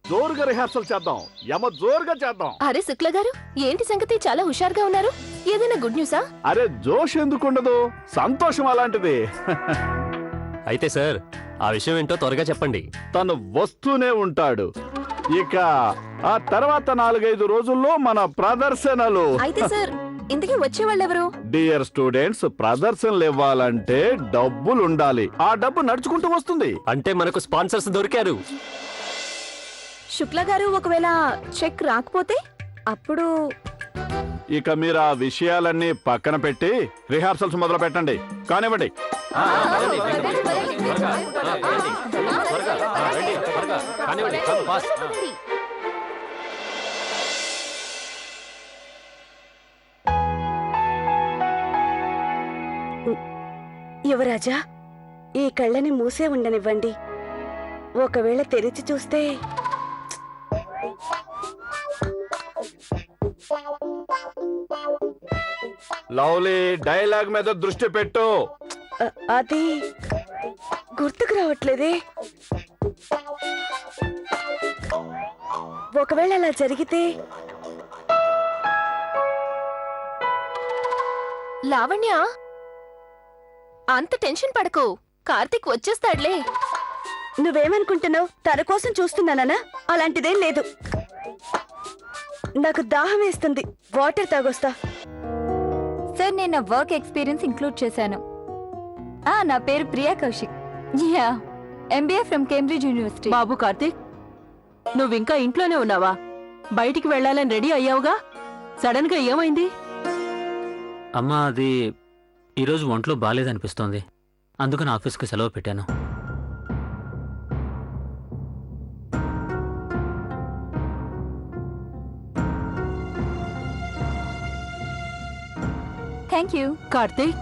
జోరుగా రిహార్సల్ చేద్దాం, జోరుగా చేద్దాం. అరే శుక్ల గారు, ఏంటి సంగతి? చాలా హుషారుగా ఉన్నారు. ఏదైనా గుడ్ న్యూసా? అరే జోష్ ఎందుకుండదు, సంతోషం అలాంటిది. అయితే సార్, ఆ విషయం ఏంటో త్వరగా చెప్పండి. తను వస్తూనే ఉంటాడు. ఇక ఆ తర్వాత 4-5 రోజుల్లో మన ప్రదర్శనలు. అయితే సార్, ఇంతకీ వచ్చేవాళ్ళెవరు? డియర్ స్టూడెంట్స్, ప్రదర్శనలు ఇవ్వాలంటే డబ్బులు ఉండాలి. ఆ డబ్బు నడుచుకుంటూ వస్తుంది. అంటే మనకు స్పాన్సర్స్ దొరికారు. శుక్ల గారు, ఒకవేళ చెక్ రాకపోతే అప్పుడు? ఇక మీరు ఆ విషయాలన్నీ పక్కన పెట్టి రిహార్సల్స్ మొదలు పెట్టండి. కానివ్వండి. యువరాజా, ఈ కళ్ళని మూసే ఉండనివ్వండి. ఒకవేళ తెరిచి చూస్తే లవ్లీ, డైలాగ్ మీద దృష్టి పెట్టు. అది గుర్తుకు రావట్లేదే. ఒకవేళ అలా జరిగితే? లావణ్య, అంత టెన్షన్ పడకు, కార్తీక్ వచ్చేస్తాడులే. నువ్వేమనుకుంటున్నావు? తన కోసం చూస్తున్నానా? అలాంటిదేం లేదు. నాకు దాహం వేస్తుంది, వాటర్ తాగొస్తా. సార్, నేను నా వర్క్ ఎక్స్పీరియన్స్ ఇంక్లూడ్ చేశాను. నా పేరు Priya Kaushik. Yeah, MBA from Cambridge university. బాబు కార్తీక్, నువ్వింకా ఇంట్లోనే ఉన్నావా? బయటికి వెళ్ళాలని రెడీ అయ్యావుగా, సడన్ గా ఏమైంది? అమ్మా, అది ఈరోజు ఒంట్లో బాలేదనిపిస్తోంది, అందుకని ఆఫీస్కి సెలవు పెట్టాను. Thank you. కార్తీక్,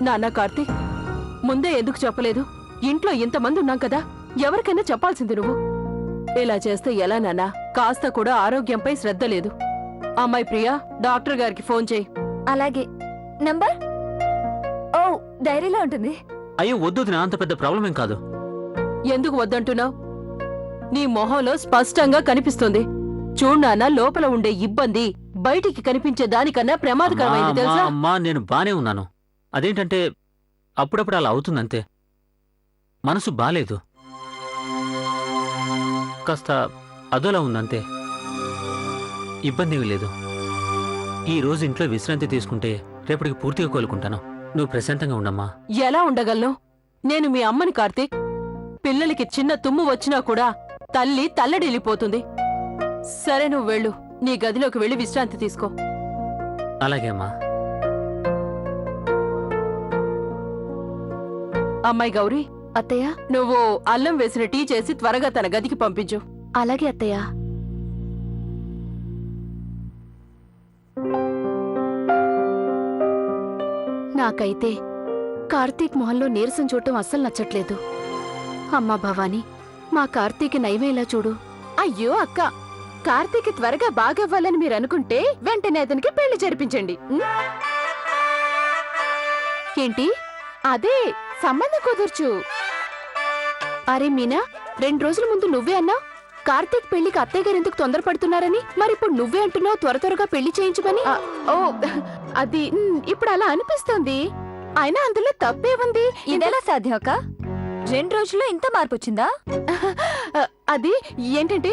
నాన్న కార్తీక్, ముందే ఎందుకు చెప్పలేదు? ఇంట్లో ఇంతమంది ఉన్నాం కదా, ఎవరికైనా చెప్పాల్సింది నువ్వు. ఇలా చేస్తే ఎలా నాన్నా? కాస్త కూడా ఆరోగ్యంపై శ్రద్ధ లేదు. అమ్మాయి ప్రియా, డాక్టర్ గారికి ఫోన్ చేయి. అలాగే. నంబర్? ఓ, డైరీలో ఉంటుంది. అయ్యో వద్దు, నా అంత పెద్ద ప్రాబ్లం ఏం కాదు. ఎందుకు వద్దంటున్నావు? నీ మొహంలో స్పష్టంగా కనిపిస్తుంది. చూడు నాన్న, లోపల ఉండే ఇబ్బంది బయటికి కనిపించే దానికన్నా ప్రమాదకరమైంది తెలుసా? అమ్మా, నేను బానే ఉన్నాను. అదేంటంటే అప్పుడప్పుడు అలా అవుతుందంతే. మనసు బాలేదు, కాస్త అదోలా ఉందంతే. ఇబ్బంది ఏమీ లేదు. ఈ రోజు ఇంట్లో విశ్రాంతి తీసుకుంటే రేపటికి పూర్తిగా కోలుకుంటాను. నువ్వు ప్రశాంతంగా ఉండమ్మా. ఎలా ఉండగలను? నేను మీ అమ్మని కార్తీక్. పిల్లలకి చిన్న తుమ్ము వచ్చినా కూడా తల్లి తల్లడిల్లిపోతుంది. సరే, నువ్వు వెళ్ళు, నీ గదిలోకి వెళ్ళి విశ్రాంతి తీసుకో. అలాగే అమ్మా. అమ్మాయి గౌరీ, అత్తయ్య. నువ్వు అల్లం వేసిన టీ చేసి త్వరగా తన గదికి పంపించు. అలాగే అత్తయ్య. నాకైతే కార్తీక్ మొహంలో నీరసం చూడటం అస్సలు నచ్చట్లేదు. అమ్మా భవానీ, మా కార్తీక్ నయమేలా చూడు. అయ్యో అక్క, కార్తీక్ త్వరగా బాగవ్వాలని మీరు అనుకుంటే వెంటనే అతనికి పెళ్లి జరిపించండి. ఏంటి? అదే సంబంధం కుదర్చు. అరే మీనా, 2 రోజుల ముందు నువ్వే అన్నావు కార్తీక్ పెళ్లికి అత్తయ్య గారు ఎందుకు తొందరపడుతున్నారని. మరిప్పుడు నువ్వే అంటున్నావు త్వర త్వరగా పెళ్లి చేయించమని. ఓ, అది ఇప్పుడు అలా అనిపిస్తోంది. అయినా అందులో తప్పే ఉంది. ఇదెలా సాధ్యం అక్క? 2 రోజుల్లో ఇంత మార్పు వచ్చిందా? అది ఏంటంటే,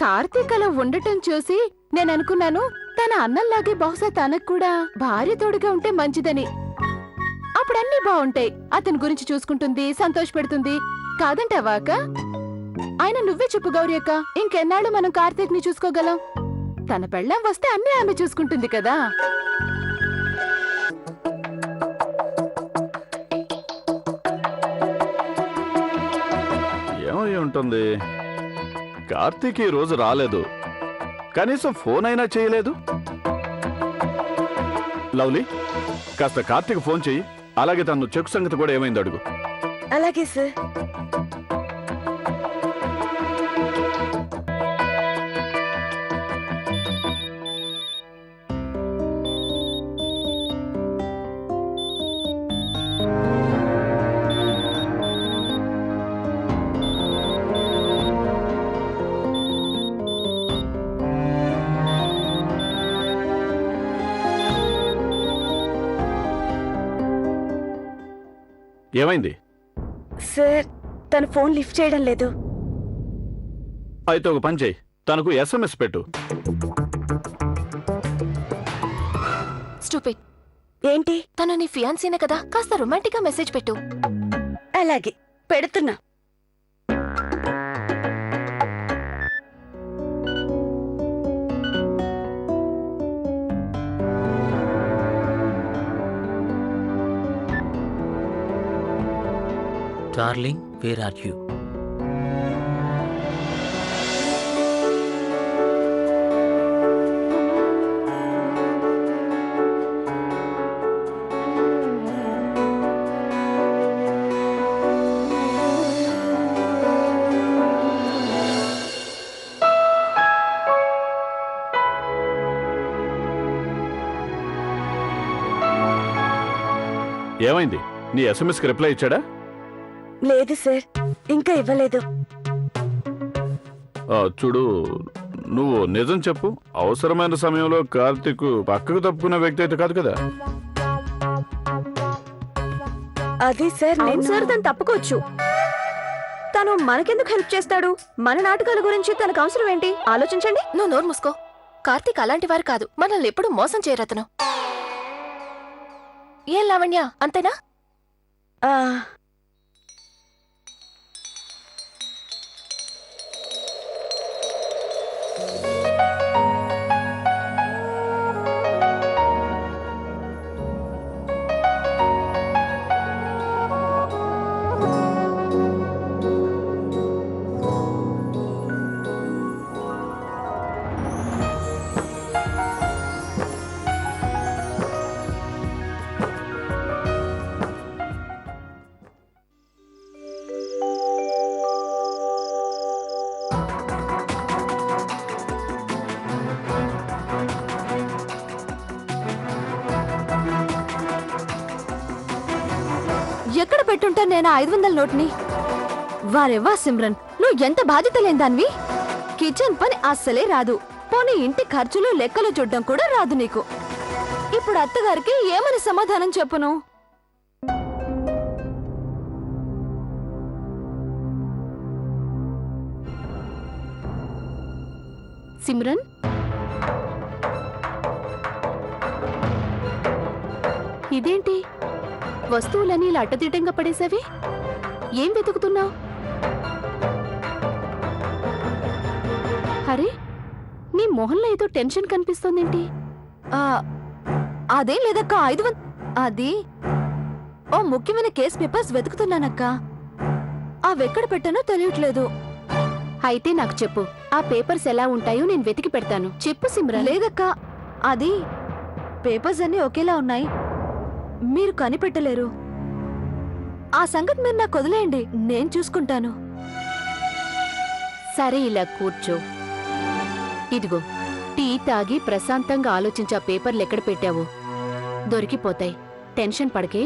కార్తీక్ అలా ఉండటం చూసి నేను అనుకున్నాను తన అన్నంలాగే బహుశా తనకు కూడా భార్య తోడుగా ఉంటే మంచిదని. అప్పుడన్నీ బాగుంటాయి. అతని గురించి చూసుకుంటుంది, సంతోషపెడుతుంది. కాదంటావా అక్క? ఆయన నువ్వే చెప్పు గౌరీ అక్క, ఇంకెన్నాళ్ళు మనం కార్తీక్ ని చూసుకోగలం? తన పెళ్ళాం వస్తే అన్నీ ఆమె చూసుకుంటుంది కదా. ఏమై ఉంటుంది? కార్తీక్ ఈ రోజు రాలేదు, కనీసం ఫోన్ అయినా చేయలేదు. లవ్లీ, కాస్త కార్తీక్ ఫోన్ చెయ్యి. అలాగే తను చెక్ సంగతి కూడా ఏమైంది అడుగు. అలాగే సార్. ఏమైంది? సార్ తన ఫోన్ లిఫ్ట్ చేయడం లేదు. అయితే ఒక పని చేయి, తనకు ఎస్ఎంఎస్ పెట్టు. స్టూపిడ్. ఏంటి? తను నీ ఫియాన్సీనే కదా, కాస్త రొమాంటిక్ గా మెసేజ్ పెట్టు. అలాగే పెడుతున్నా. Darling, where are you? ఏమైంది? నీ ఎస్ఎంఎస్కి రిప్లై ఇచ్చాడా? లేదు సార్, ఇంకా ఇవ్వలేదు. చూడు, నువ్వు నిజం చెప్పు. అవసరమైన సమయంలో కార్తీక్ పక్కకు తప్పుకున్న వ్యక్తి అయితే కాదు కదా? అది సార్ అవును నేను సార్, తను తప్పుకోవచ్చు. తను మనకెందుకు హెల్ప్ చేస్తాడు? మన నాటకాల గురించి తనకు అవసరం ఏంటి? ఆలోచించండి. నువ్వు నోరు మూసుకో. కార్తీక్ అలాంటి వారు కాదు, మనల్ని ఎప్పుడు మోసం చేయరతను. ఏం లావణ్య, అంతేనా? ఆ, ఎక్కడ పెట్టుంటాను నేను 500 నోట్ని? వారెవ్వా సిమ్రన్, నువ్వు ఎంత బాధ్యత లేని దానివి. కిచెన్ పని అస్సలే రాదు. పోనీ ఇంటి ఖర్చులు లెక్కలు చూడడం కూడా రాదు నీకు. ఇప్పుడు అత్తగారికి ఏమని సమాధానం చెప్పును? సిమ్రన్, ఇదేంటి వస్తువులని ఇలా అడ్డదిడ్డంగా పడేసావి? ఏం వెతుకుతున్నావు? అరే, నీ మొహంలో ఏదో టెన్షన్ కనిపిస్తోందేంటి? ఆ, అదేం లేదక్క. 500 అది ఓ ముఖ్యమైన కేస్ పేపర్స్ వెతుకుతున్నానక్క. అవెక్కడ పెట్టానో తెలియట్లేదు. అయితే నాకు చెప్పు, ఆ పేపర్స్ ఎలా ఉంటాయో నేను వెతికి పెడతాను. చెప్పు సిమ్రన్. లేదక్క, అది పేపర్స్ అన్నీ ఒకేలా ఉన్నాయి. మీరు కనిపెట్టలేరు. ఆ సంగతి మీరు నాకు వదిలేయండి, నేను చూసుకుంటాను. సరే, ఇలా కూర్చో. ఇదిగో, టీ తాగి ప్రశాంతంగా ఆలోచించే ఆ పేపర్లు ఎక్కడ పెట్టావు? దొరికిపోతాయి, టెన్షన్ పడకే.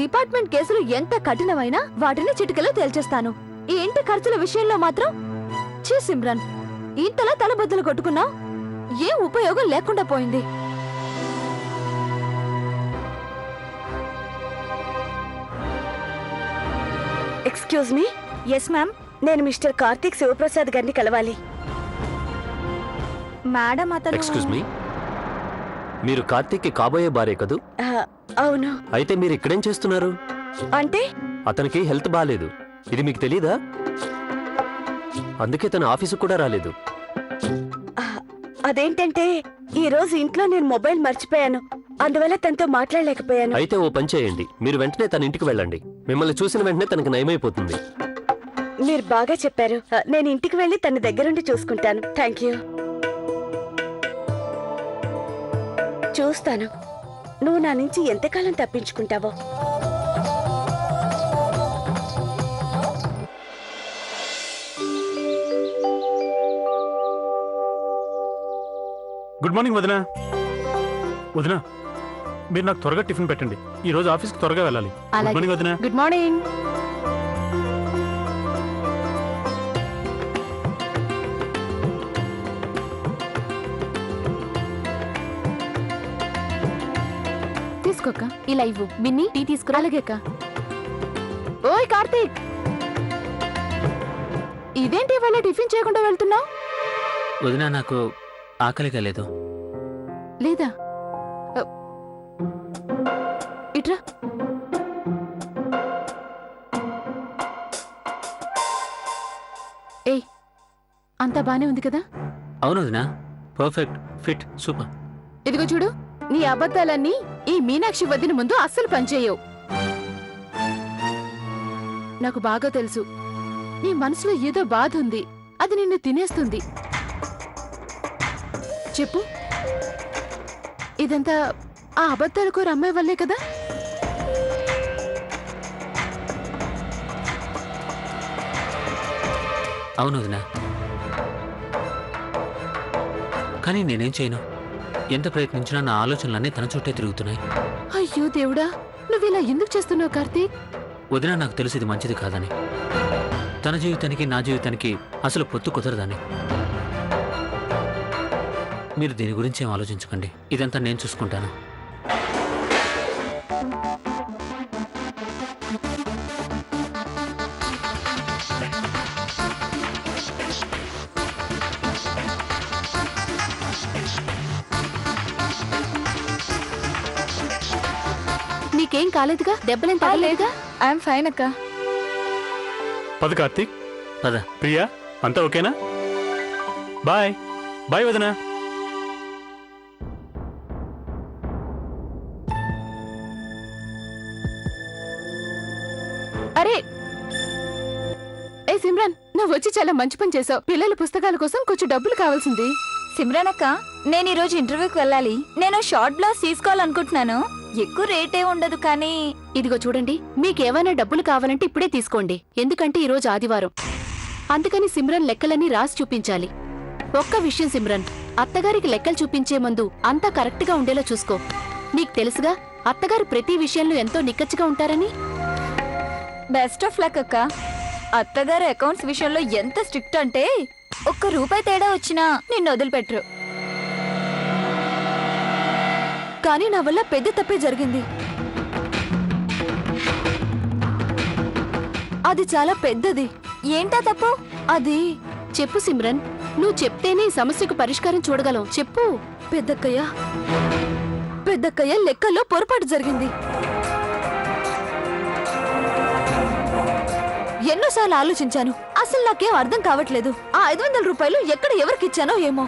డిపార్ట్మెంట్ కేసులు ఎంత కఠినమైనా వాటిని చిటికలో తేల్చేస్తాను. ఈ ఇంటి ఖర్చుల విషయంలో మాత్రం ఛీ సిమ్రన్, ఇంతలా తలబద్దలు కొట్టుకున్నావు. ఏం ఉపయోగం లేకుండా పోయింది. Excuse me. Yes ma'am. నేను మిస్టర్ కార్తీక్ శివప్రసాద్ గారిని కలవాలి. మేడం అతను ఎక్స్క్యూజ్ మీ, మీరు కార్తీక్కి కాబోయే భార్య కదూ? ఆ, అవును. అయితే మీరు ఇక్కడేం చేస్తున్నారు? అంటే అతనికి హెల్త్ బాలేదు, ఇది మీకు తెలీదా? అందుకే తన ఆఫీసు కూడా రాలేదు. ఆ, అదేంటంటే ఈ రోజు ఇంట్లో నేను మొబైల్ మర్చిపోయాను, అందువల్ల తనతో మాట్లాడలేకపోయాను. అయితే ఓ పని చేయండి, మీరు వెంటనే తన ఇంటికి వెళ్ళండి. మిమ్మల్ని చూసిన వెంటనే తనకి నయమైపోతుంది. మీరు బాగా చెప్పారు. నేను ఇంటికి వెళ్ళి తన దగ్గరుండి చూసుకుంటాను. Thank you. చూస్తాను నువ్వు నా నుంచి ఎంతకాలం తప్పించుకుంటావో. గుడ్ మార్నింగ్ వదినా. వదినా, మీరు నాకు త్వరగా టిఫిన్ పెట్టండి. ఈ రోజు ఆఫీస్కి త్వరగా వెళ్ళాలి. గుడ్ మార్నింగ్ వదినా. Good morning. తీసుకోక్క. ఇలా ఇవ్వు. మిన్ని టీ తీసుకురా. అలాగే అక్క. ఓయ్ కార్తీక్, ఇదేంటి వాళ్ళ టిఫిన్ చేయకుండా వెళ్తున్నావు? వదినా నాకు ఆకలిగా లేదు. లేదా ఇట్రా. ఏయ్, అంతా బానే ఉంది కదా? అవును వదినా, పర్ఫెక్ట్, ఫిట్, సూపర్. ఇదిగో చూడు, నీ అబద్ధాలన్నీ ఈ మీనాక్షి వదిన ముందు అస్సలు పనిచేయవు. నాకు బాగా తెలుసు, నీ మనసులో ఏదో బాధ ఉంది. అది నిన్ను తినేస్తుంది. చెప్పు, ఇదంతా ఆ అబద్ధాలకు అమ్మాయి వల్లే కదా? అవును వదినా, కానీ నేనేం చేయను. ఎంత ప్రయత్నించినా నా ఆలోచనలన్నీ తన చుట్టే తిరుగుతున్నాయి. అయ్యో దేవుడా, నువ్విలా ఎందుకు చేస్తున్నావు కార్తీక్? వదినా నాకు తెలిసి ఇది మంచిది కాదని. తన జీవితానికి నా జీవితానికి అసలు పొత్తు కుదరదని. మీరు దీని గురించి ఏం ఆలోచించకండి. ఇదంతా నేను చూసుకుంటాను. నీకేం కాలేదుగా? దెబ్బలేం తగలేదుగా? ఐఎమ్ ఫైన్ అక్క. పద కార్తీక్. పద. ప్రియా, అంతా ఓకేనా? బాయ్ బాయ్ వదినా. అరే ఏ సిమ్రాన్, నువ్వు వచ్చి చాలా మంచి పని చేసావు. పిల్లల పుస్తకాల కోసం కొంచెం డబ్బులు కావాల్సింది. సిమ్రన్ అక్క, నేను ఈ రోజు ఇంటర్వ్యూకి వెళ్ళాలి. నేను షార్ట్ బ్లౌజ్ తీసుకోవాలనుకుంటున్నాను. ఎక్కువ రేటే ఉండదు కానీ. ఇదిగో చూడండి, మీకేమైనా డబ్బులు కావాలంటే ఇప్పుడే తీసుకోండి. ఎందుకంటే ఈ రోజు ఆదివారం. అందుకని సిమ్రన్ లెక్కలన్నీ రాసి చూపించాలి. ఒక్క విషయం సిమ్రన్, అత్తగారికి లెక్కలు చూపించే ముందు అంతా కరెక్ట్గా ఉండేలా చూసుకో. నీకు తెలుసుగా, అత్తగారు ప్రతి విషయంలో ఎంతో నిక్కచ్చిగా ఉంటారని. బెస్ట్ ఆఫ్ లక్ అక్క. అత్తగారు అకౌంట్స్ విషయంలో ఎంత స్ట్రిక్ట్ అంటే ఒక్క రూపాయి తేడా వచ్చినా నిన్ను వదిలిపెట్టరు. కానీ నా వల్ల పెద్ద తప్పే జరిగింది. అది చాలా పెద్దది. ఏంటా తప్పు? అది చెప్పు సిమ్రన్, నువ్వు చెప్తేనే ఈ సమస్యకు పరిష్కారం చూడగలం. చెప్పు. పెద్దక్కయ్య లెక్కల్లో పొరపాటు జరిగింది. ఎన్నోసార్లు ఆలోచించాను. అసలు నాకేం అర్థం కావట్లేదు. ఆ 500 రూపాయలు ఎక్కడ ఎవరికిచ్చానో ఏమో.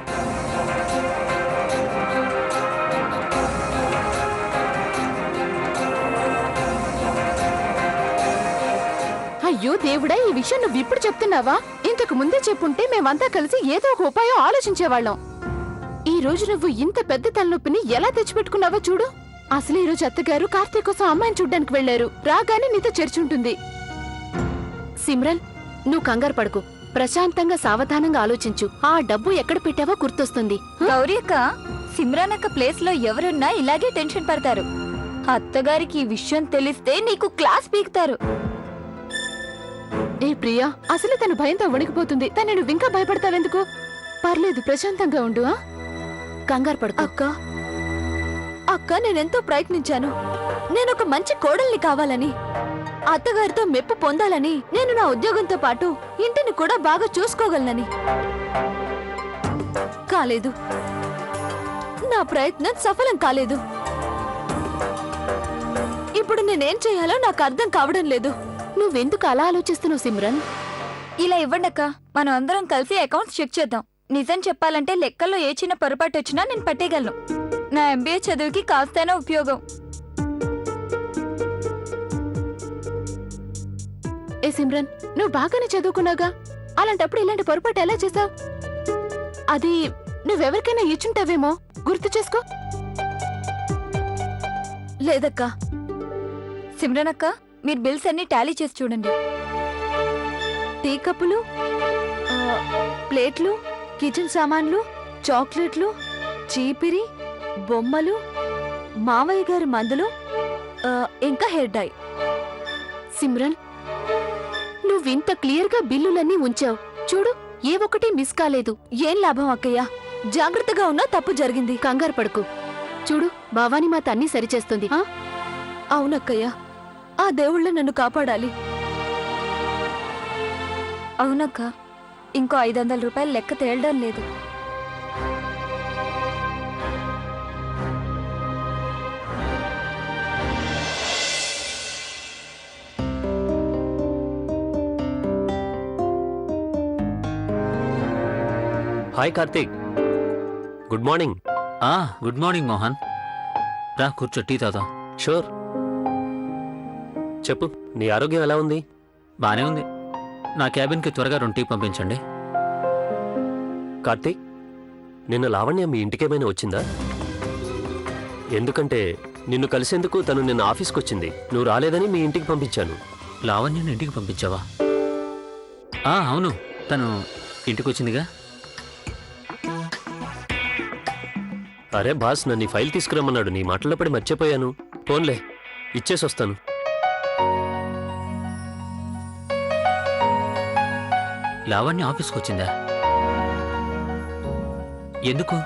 అయ్యో దేవుడా, ఈ విషయం నువ్వు ఇప్పుడు చెప్తున్నావా? ఇంతకు ముందే చెప్పుంటే మేమంతా కలిసి ఏదో ఒక ఉపాయం ఆలోచించేవాళ్ళం. ఈ రోజు నువ్వు ఇంత పెద్ద తలనొప్పిని ఎలా తెచ్చిపెట్టుకున్నావో చూడు. అసలు ఈ రోజు అత్తగారు కార్తీక్ కోసం అమ్మాయిని చూడ్డానికి వెళ్లారు. రాగానే నీతో చర్చుంటుంది. సిమ్రన్, నువ్వు కంగారు పడకు. ప్రశాంతంగా సావధానంగా ఆలోచించు. ఆ డబ్బు ఎక్కడ పెట్టావో గుర్తొస్తుంది. గౌరీ అక్క, సిమ్రాన్ అక్క ప్లేస్ లో ఎవరున్నా ఇలాగే టెన్షన్ పడతారు. అత్తగారికి ఈ విషయం తెలిస్తే నీకు క్లాస్ పీకుతారు. ఏ ప్రియా, అసలు తను భయంతో వణికిపోతుంది. తను నువ్వు ఇంకా భయపడతావెందుకు? పర్లేదు, ప్రశాంతంగా ఉండు. కంగారు పడుకో. అక్క నేనెంతో ప్రయత్నించాను. నేనొక మంచి కోడల్ని కావాలని, అత్తగారితో మెప్పు పొందాలని, నేను నా ఉద్యోగంతో పాటు ఇంటిని కూడా బాగా చూసుకోగలనని. కాలేదు. నా ప్రయత్నం సఫలం కాలేదు. ఇప్పుడు నేనేం చేయాలో నాకు అర్థం కావడం లేదు. నువ్వెందుకు అలా ఆలోచిస్తున్నావు సిమ్రన్? ఇలా ఇవ్వండి అక్క, మనం అందరం కలిసి అకౌంట్స్ చెక్ చేద్దాం. నిజం చెప్పాలంటే లెక్కల్లో ఏ చిన్న పొరపాటు వచ్చినా నేను పట్టేయగలను. నా ఎంబీఏ చదువుకి కాస్తైనా ఉపయోగం. ఏ సిమ్రన్, నువ్వు బాగానే చదువుకున్నాగా, అలాంటప్పుడు ఇలాంటి పొరపాటు ఎలా చేసావు? అది నువ్వెవరికైనా ఇచ్చుంటావేమో, గుర్తు చేసుకో. లేదక్కా. సిమ్రన్ అక్క, మీరు బిల్స్ అన్ని టాలీ చేసి చూడండి. టీ కప్పులు, ప్లేట్లు, కిచెన్ సామాన్లు, చాక్లెట్లు, చీపిరి, బొమ్మలు, మావయ్య గారి మందులు, ఇంకా హెయిర్ డై. సిమ్రన్, నువ్వింత క్లియర్గా బిల్లులన్నీ ఉంచావు. చూడు, ఏ ఒక్కటి మిస్ కాలేదు. ఏం లాభం అక్కయ్య? జాగ్రత్తగా ఉన్నా తప్పు జరిగింది. కంగారు పడుకు. చూడు, భవానీ మాత అన్నీ సరిచేస్తుంది. అవునక్కయ్య, ఆ దేవుళ్ళ నన్ను కాపాడాలి. అవునక్క, ఇంకో 500 రూపాయలు లెక్క తేలడం లేదు. Hi Karthik, good morning. Good morning Mohan. రా కూర్చో, టీ తాగుదాం. షూర్. చెప్పు, నీ ఆరోగ్యం ఎలా ఉంది? బానే ఉంది. నా క్యాబిన్కి త్వరగా 2 టీ పంపించండి. కార్తీక్, నిన్న లావణ్య మీ ఇంటికేమైనా వచ్చిందా? ఎందుకంటే నిన్ను కలిసేందుకు తను నిన్న ఆఫీస్కి వచ్చింది. నువ్వు రాలేదని మీ ఇంటికి పంపించాను. లావణ్యని ఇంటికి పంపించావా? అవును, తను ఇంటికి వచ్చిందిగా. అరే బాస్, నన్ను ఈ ఫైల్ తీసుకురమ్మన్నాడు. నీ మాటల్లో పడి మర్చిపోయాను. ఫోన్లే, ఇచ్చేసి వస్తాను. లావణ్య ఆఫీస్కి వచ్చిందా? ఎందుకు?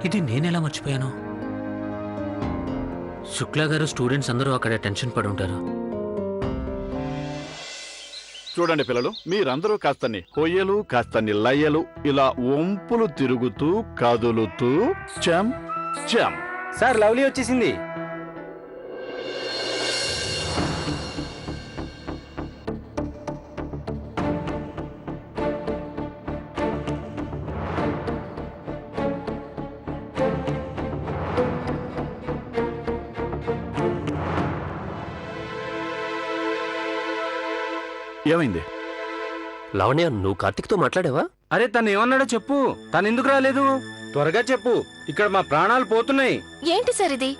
ఇది నేనెలా మర్చిపోయాను? శుక్లా గారు, స్టూడెంట్స్ అందరూ అక్కడ టెన్షన్ పడి ఉంటారు. చూడండి పిల్లలు, మీరందరూ కాస్తని హొయ్యలు, కాస్తని లయ్యలు, ఇలా వంపులు తిరుగుతూ కదులుతూ చెం చెం. సార్, లవ్లీ వచ్చేసింది. ఏమైంది? లావణ్య, నువ్వు కార్తీక్తో మాట్లాడావా? అరే, తను ఏమన్నాడో చెప్పు. తను ఎందుకు రాలేదు? త్వరగా చెప్పు, ఇక్కడ మా ప్రాణాలు పోతున్నాయి. ఏంటి సార్ ఇది?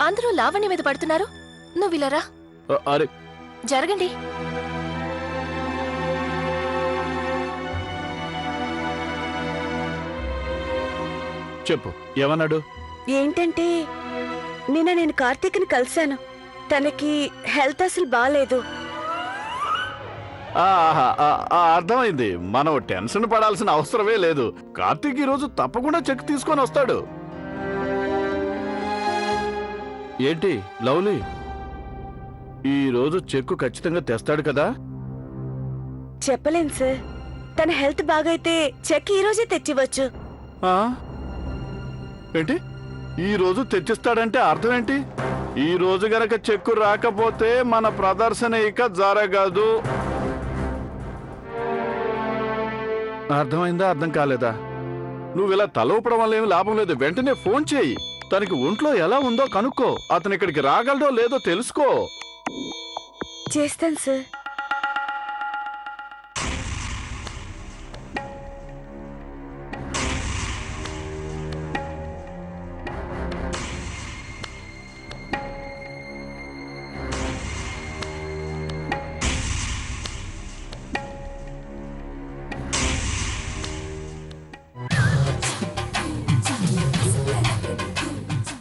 అందరూ లావణ్య మీద పడుతున్నారు. నువ్వు ఇలా రా. అరే జరగండి. చెప్పు, ఏమన్నాడు? ఏంటంటే నిన్న నేను కార్తీక్ని కలిశాను. తనకి హెల్త్ అసలు బాగాలేదు. అర్థమైంది. మనం టెన్షన్ పడాల్సిన అవసరమే లేదు. కార్తీక్ ఈ రోజు తప్పకుండా చెక్ తీసుకొని వస్తాడు. ఏంటి లవ్లీ, ఈ రోజు చెక్కు ఖచ్చితంగా తెస్తాడు కదా? చెప్పలేను సార్. తన హెల్త్ బాగైతే చెక్ ఈ రోజే తెచ్చివచ్చు. ఆ? ఏంటి, ఈ రోజు తెచ్చిస్తాడంటే అర్థం ఏంటి? ఈ రోజు గనక చెక్కు రాకపోతే మన ప్రదర్శన ఇక జరగదు. అర్థమైందా? అర్థం కాలేదా? నువ్వు ఇలా తల ఊపడం వల్ల ఏమి లాభం లేదు. వెంటనే ఫోన్ చేయి. తనకి ఒంట్లో ఎలా ఉందో కనుక్కో. అతను ఇక్కడికి రాగలడో లేదో తెలుసుకో. చేస్తాను సార్.